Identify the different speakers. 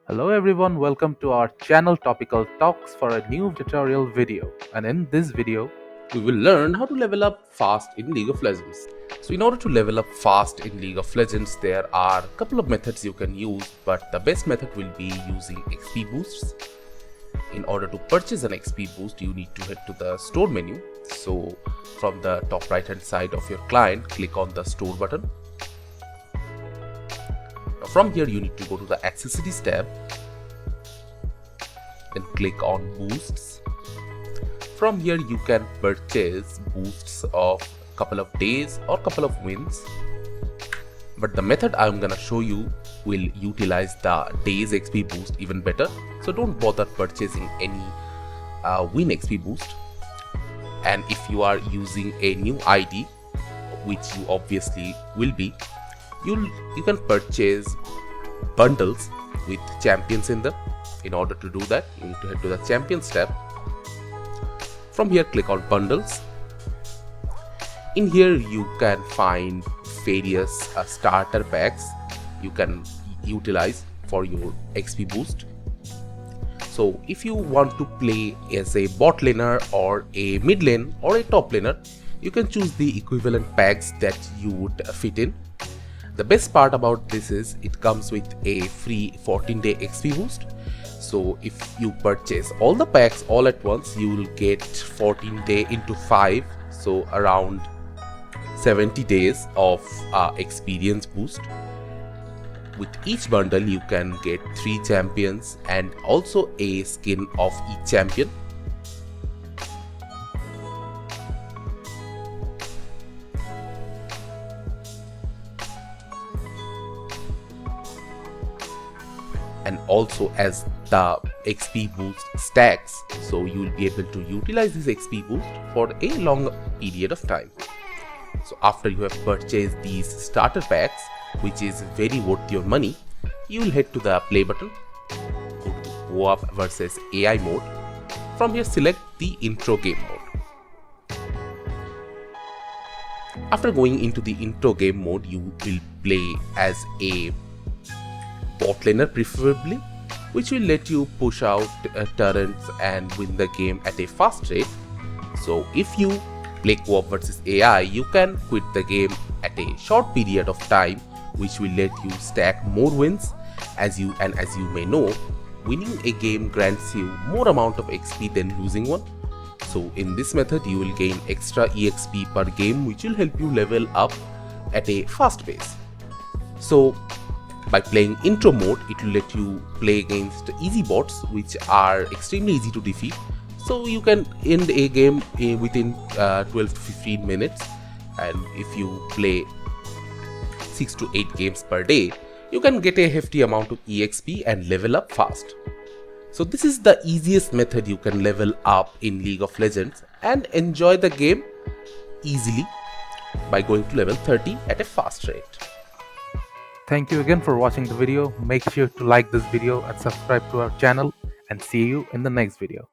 Speaker 1: Hello everyone, welcome to our channel Topical Talks for a new tutorial video. And in this video,
Speaker 2: we will learn how to level up fast in League of Legends. So in order to level up fast in League of Legends, there are a couple of methods you can use, but the best method will be using XP boosts. In order to purchase an XP boost, you need to head to the store menu. So from the top right hand side of your client, click on the store button. Now from here you need to go to the accessories tab, then click on boosts. From here you can purchase boosts of couple of days or couple of wins, but the method I'm gonna show you will utilize the days XP boost even better, so don't bother purchasing any win XP boost. And if you are using a new ID, which you obviously will be, you can purchase bundles with champions in them. In order to do that, you need to head to the champions tab. From here click on bundles. In here you can find various starter packs you can utilize for your XP boost. So if you want to play as a bot laner or a mid lane or a top laner, you can choose the equivalent packs that you would fit in. The best part about this is it comes with a free 14-day XP boost. So if you purchase all the packs all at once, you will get 14-day into 5, so around 70 days of experience boost. With each bundle you can get 3 champions and also a skin of each champion. And also as the XP boost stacks, so you will be able to utilize this XP boost for a long period of time. So after you have purchased these starter packs, which is very worth your money, you will head to the play button, go to WoW versus AI mode. From here select the intro game mode. After going into the intro game mode, you will play as a bot laner preferably, which will let you push out turrets and win the game at a fast rate. So if you play co-op versus AI, you can quit the game at a short period of time, which will let you stack more wins. As you may know, winning a game grants you more amount of XP than losing one. So in this method you will gain extra EXP per game, which will help you level up at a fast pace. So by playing intro mode, it will let you play against easy bots which are extremely easy to defeat. So you can end a game within 12 to 15 minutes, and if you play 6 to 8 games per day, you can get a hefty amount of EXP and level up fast. So this is the easiest method you can level up in League of Legends and enjoy the game easily by going to level 30 at a fast rate.
Speaker 1: thank you again for watching the video. Make sure to like this video and subscribe to our channel, and see you in the next video.